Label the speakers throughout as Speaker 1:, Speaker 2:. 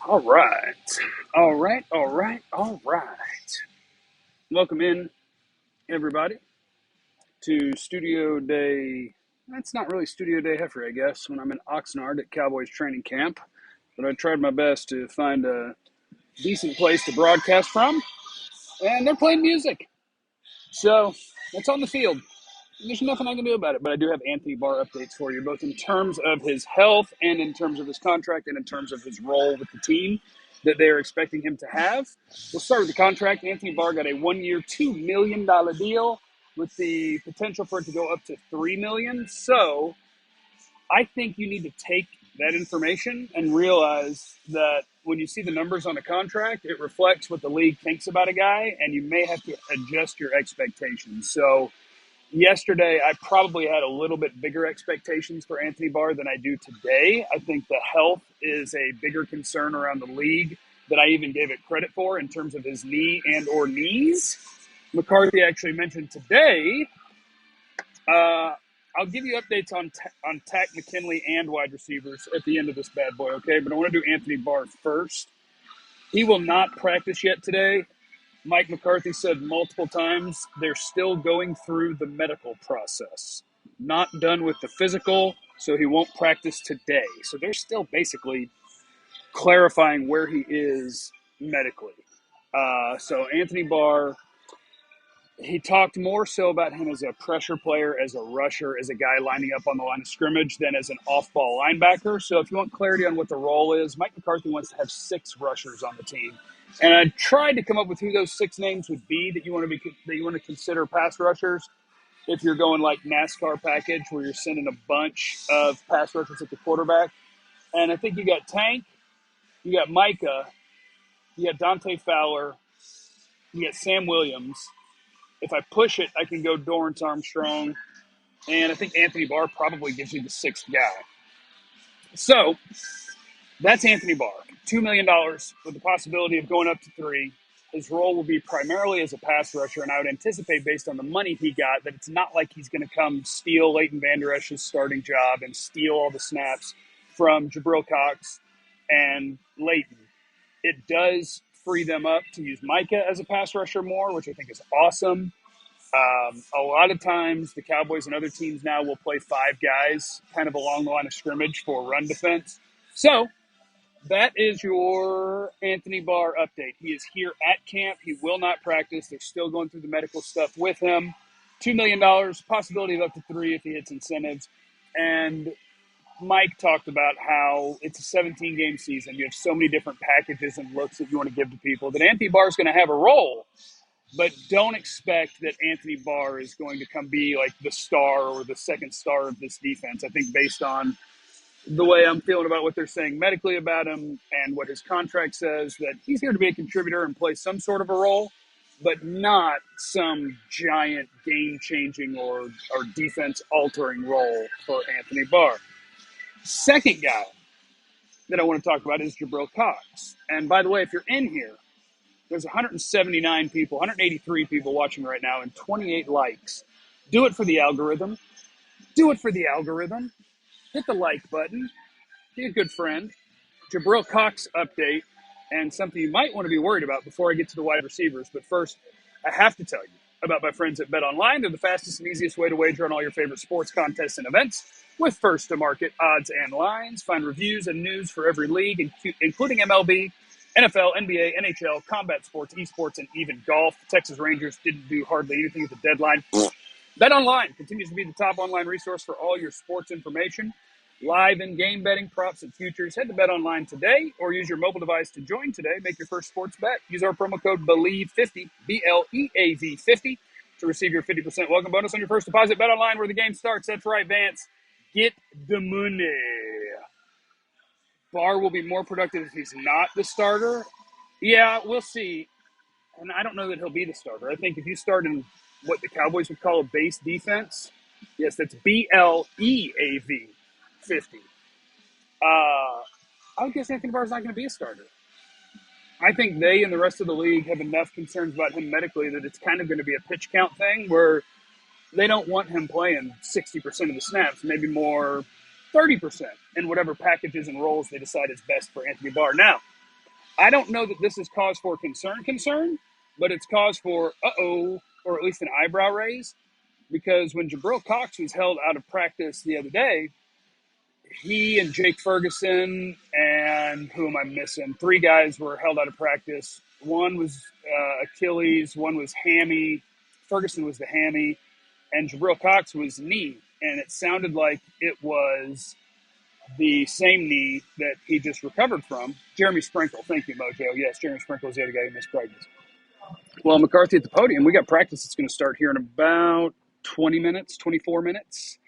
Speaker 1: All right. All right. All right. All right. Welcome in, everybody, to Studio Day. That's not really Studio Day Heifer, I guess, when I'm in Oxnard at Cowboys training camp. But I tried my best to find a decent place to broadcast from, and they're playing music. So that's on the field. There's nothing I can do about it, but I do have Anthony Barr updates for you, both in terms of his health and in terms of his contract and in terms of his role with the team that they're expecting him to have. We'll start with the contract. Anthony Barr got a 1-year, $2 million deal with the potential for it to go up to $3 million. So I think you need to take that information and realize that when you see the numbers on a contract, it reflects what the league thinks about a guy, and you may have to adjust your expectations. So yesterday, I probably had a little bit bigger expectations for Anthony Barr than I do today. I think the health is a bigger concern around the league than I even gave it credit for in terms of his knee and or knees. McCarthy actually mentioned today, I'll give you updates on Tack McKinley and wide receivers at the end of this bad boy, okay? But I want to do Anthony Barr first. He will not practice yet today. Mike McCarthy said multiple times they're still going through the medical process. Not done with the physical, so he won't practice today. So they're still basically clarifying where he is medically. So Anthony Barr, he talked more so about him as a pressure player, as a rusher, as a guy lining up on the line of scrimmage than as an off-ball linebacker. So if you want clarity on what the role is, Mike McCarthy wants to have 6 rushers on the team. And I tried to come up with who those 6 names would be that you want to consider pass rushers. If you're going like NASCAR package where you're sending a bunch of pass rushers at the quarterback. And I think you got Tank, you got Micah, you got Dante Fowler, you got Sam Williams. If I push it, I can go Dorrance Armstrong. And I think Anthony Barr probably gives you the 6th guy. So that's Anthony Barr. $2 million with the possibility of going up to 3. His role will be primarily as a pass rusher, and I would anticipate, based on the money he got, that it's not like he's going to come steal Leighton Vander Esch's starting job and steal all the snaps from Jabril Cox and Leighton. It does free them up to use Micah as a pass rusher more, which I think is awesome. A lot of times the Cowboys and other teams now will play 5 guys kind of along the line of scrimmage for run defense. So that is your Anthony Barr update. He is here at camp. He will not practice. They're still going through the medical stuff with him. $2 million, possibility of up to 3 if he hits incentives. And Mike talked about how it's a 17-game season. You have so many different packages and looks that you want to give to people that Anthony Barr is going to have a role. But don't expect that Anthony Barr is going to come be like the star or the second star of this defense. I think based on the way I'm feeling about what they're saying medically about him and what his contract says, that he's here to be a contributor and play some sort of a role, but not some giant game-changing or defense-altering role for Anthony Barr. Second guy that I want to talk about is Jabril Cox. And by the way, if you're in here, there's 179 people, 183 people watching right now and 28 likes. Do it for the algorithm. Do it for the algorithm. Hit the like button. Be a good friend. Jabril Cox update and something you might want to be worried about before I get to the wide receivers. But first, I have to tell you about my friends at BetOnline. They're the fastest and easiest way to wager on all your favorite sports contests and events with first-to-market odds and lines. Find reviews and news for every league, including MLB, NFL, NBA, NHL, combat sports, esports, and even golf. The Texas Rangers didn't do hardly anything at the deadline. BetOnline continues to be the top online resource for all your sports information. Live in-game betting, props, and futures. Head to BetOnline today or use your mobile device to join today. Make your first sports bet. Use our promo code BELIEVE50, BLEAV50, to receive your 50% welcome bonus on your first deposit. BetOnline, where the game starts. That's right, Vance. Get the money. Barr will be more productive if he's not the starter. Yeah, we'll see. And I don't know that he'll be the starter. I think if you start in what the Cowboys would call a base defense, yes, that's BLEAV 50. I would guess Anthony Barr is not going to be a starter. I think they and the rest of the league have enough concerns about him medically that it's kind of going to be a pitch count thing where they don't want him playing 60% of the snaps, maybe more 30% in whatever packages and roles they decide is best for Anthony Barr. Now, I don't know that this is cause for concern, but it's cause for or at least an eyebrow raise, because when Jabril Cox was held out of practice the other day, he and Jake Ferguson and who am I missing? Three guys were held out of practice. One was Achilles, one was hammy. Ferguson was the hammy, and Jabril Cox was knee. And it sounded like it was the same knee that he just recovered from. Jeremy Sprinkle, thank you, Mojo. Yes, Jeremy Sprinkle is the other guy who missed practice. Well, McCarthy at the podium. We got practice that's going to start here in about 20 minutes, 24 minutes.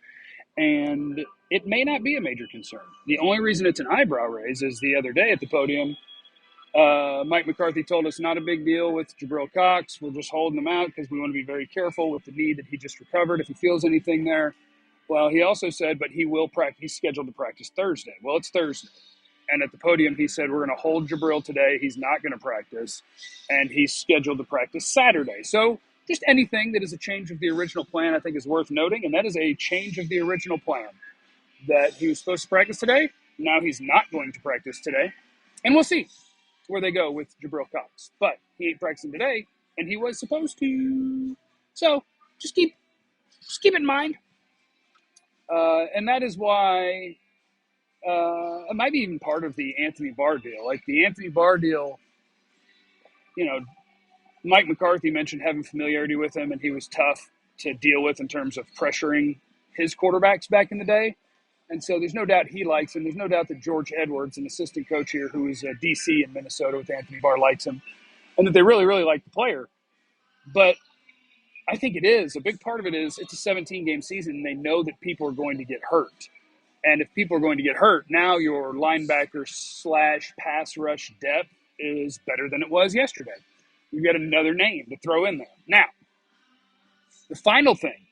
Speaker 1: And it may not be a major concern. The only reason it's an eyebrow raise is the other day at the podium, Mike McCarthy told us not a big deal with Jabril Cox. We're just holding him out because we want to be very careful with the knee that he just recovered if he feels anything there. Well, he also said, but he will practice. He's scheduled to practice Thursday. Well, it's Thursday. And at the podium, he said, we're going to hold Jabril today. He's not going to practice. And he's scheduled to practice Saturday. So just anything that is a change of the original plan, I think, is worth noting. And that is a change of the original plan. That he was supposed to practice today. Now he's not going to practice today. And we'll see where they go with Jabril Cox. But he ain't practicing today, and he was supposed to. So just keep it in mind. And that is why it might be even part of the Anthony Barr deal. Like the Anthony Barr deal, Mike McCarthy mentioned having familiarity with him, and he was tough to deal with in terms of pressuring his quarterbacks back in the day. And so there's no doubt he likes him. There's no doubt that George Edwards, an assistant coach here who is a DC in Minnesota with Anthony Barr, likes him, and that they really, really like the player. But I think it is. A big part of it is it's a 17-game season, and they know that people are going to get hurt. And if people are going to get hurt, now your linebacker / pass rush depth is better than it was yesterday. You've got another name to throw in there. Now, the final thing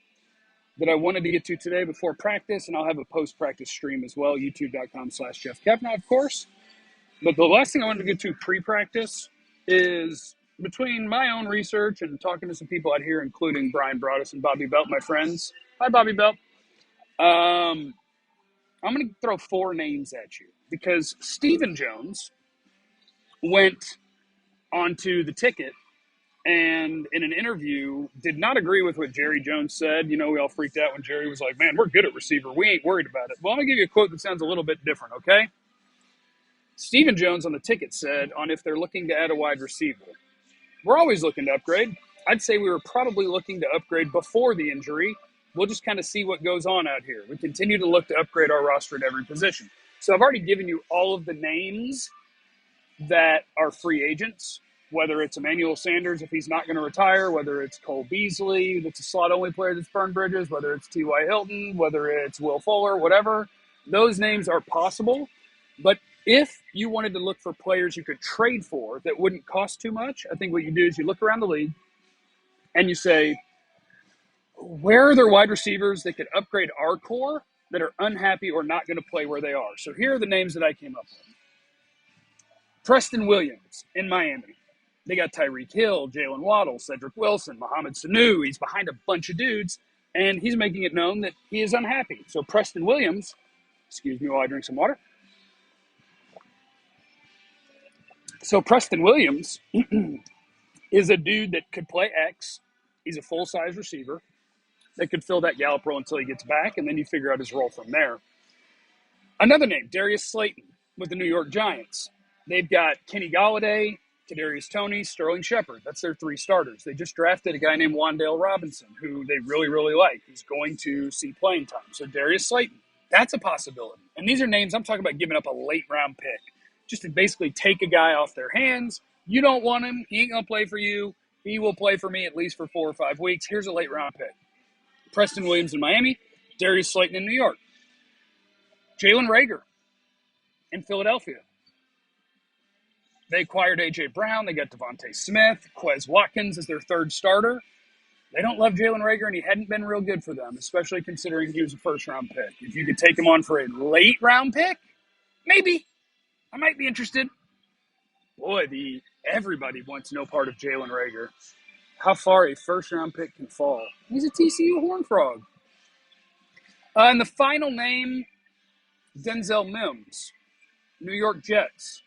Speaker 1: that I wanted to get to today before practice, and I'll have a post-practice stream as well, youtube.com/Jeff Cavanaugh, of course. But the last thing I wanted to get to pre-practice is between my own research and talking to some people out here, including Brian Broaddus and Bobby Belt, my friends. Hi, Bobby Belt. I'm going to throw 4 names at you because Stephen Jones went onto the ticket and in an interview did not agree with what Jerry Jones said. We all freaked out when Jerry was like, man, we're good at receiver. We ain't worried about it. Well, I'm going to give you a quote that sounds a little bit different, okay? Stephen Jones on the ticket said on if they're looking to add a wide receiver. We're always looking to upgrade. I'd say we were probably looking to upgrade before the injury. We'll just kind of see what goes on out here. We continue to look to upgrade our roster at every position. So I've already given you all of the names that are free agents, whether it's Emmanuel Sanders if he's not going to retire, whether it's Cole Beasley that's a slot-only player that's burned bridges, whether it's T.Y. Hilton, whether it's Will Fuller, whatever. Those names are possible. But if you wanted to look for players you could trade for that wouldn't cost too much, I think what you do is you look around the league and you say, where are there wide receivers that could upgrade our core that are unhappy or not going to play where they are? So here are the names that I came up with. Preston Williams in Miami. They got Tyreek Hill, Jalen Waddle, Cedric Wilson, Mohamed Sanu. He's behind a bunch of dudes, and he's making it known that he is unhappy. So Preston Williams, excuse me while I drink some water. So Preston Williams is a dude that could play X. He's a full-size receiver that could fill that Gallup role until he gets back, and then you figure out his role from there. Another name, Darius Slayton with the New York Giants. They've got Kenny Golladay, Kadarius Toney, Sterling Shepard. That's their 3 starters. They just drafted a guy named Wan'Dale Robinson, who they really, really like. He's going to see playing time. So Darius Slayton, that's a possibility. And these are names, I'm talking about giving up a late-round pick, just to basically take a guy off their hands. You don't want him. He ain't going to play for you. He will play for me at least for 4 or 5 weeks. Here's a late-round pick. Preston Williams in Miami, Darius Slayton in New York. Jalen Reagor in Philadelphia. They acquired A.J. Brown. They got Devontae Smith. Quez Watkins is their 3rd starter. They don't love Jalen Reagor, and he hadn't been real good for them, especially considering he was a first-round pick. If you could take him on for a late-round pick, maybe. I might be interested. Boy, everybody wants no part of Jalen Reagor. How far a first-round pick can fall. He's a TCU Horned Frog. And the final name, Denzel Mims, New York Jets.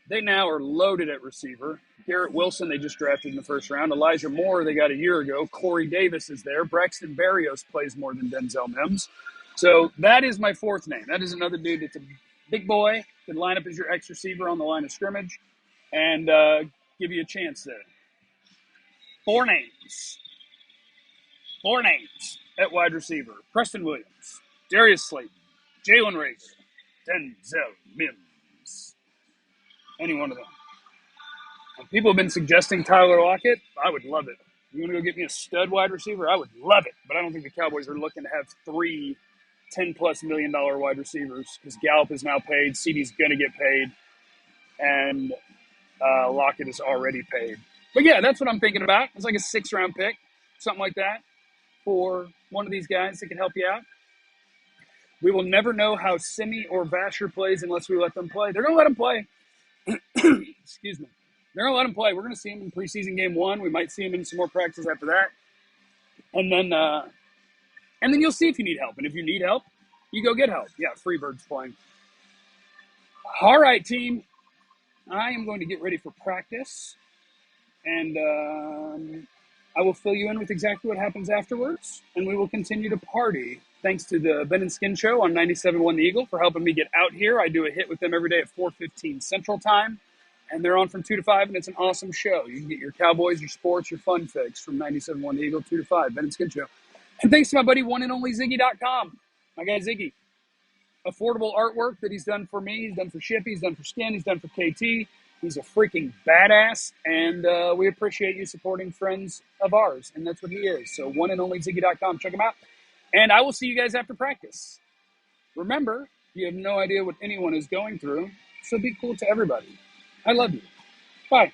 Speaker 1: They now are loaded at receiver. Garrett Wilson, they just drafted in the first round. Elijah Moore, they got a year ago. Corey Davis is there. Braxton Berrios plays more than Denzel Mims. So that is my fourth name. That is another dude that's a big boy, can line up as your X receiver on the line of scrimmage and give you a chance there. Four names at wide receiver. Preston Williams, Darius Slayton, Jalen Rager, Denzel Mims. Any one of them. And people have been suggesting Tyler Lockett. I would love it. You want to go get me a stud wide receiver? I would love it. But I don't think the Cowboys are looking to have three $10+ million wide receivers because Gallup is now paid, CeeDee's going to get paid, and Lockett is already paid. But yeah, that's what I'm thinking about. It's like a 6th-round pick, something like that, for one of these guys that can help you out. We will never know how Simi or Vasher plays unless we let them play. They're going to let them play. Excuse me. They're going to let him play. We're going to see him in preseason game 1. We might see him in some more practice after that. And then you'll see if you need help. And if you need help, you go get help. Yeah, Freebird's playing. All right, team. I am going to get ready for practice. And I will fill you in with exactly what happens afterwards. And we will continue to party. Thanks to the Ben and Skin Show on 97.1 The Eagle for helping me get out here. I do a hit with them every day at 4:15 Central Time. And they're on from 2 to 5, and it's an awesome show. You can get your Cowboys, your sports, your fun fix from 97.1 The Eagle, 2 to 5, Ben and Skin Show. And thanks to my buddy, one and only Ziggy.com. My guy Ziggy. Affordable artwork that he's done for me. He's done for Shippy. He's done for Skin. He's done for KT. He's a freaking badass, and we appreciate you supporting friends of ours, and that's what he is. So one and only Ziggy.com. Check him out. And I will see you guys after practice. Remember, you have no idea what anyone is going through, so be cool to everybody. I love you. Bye.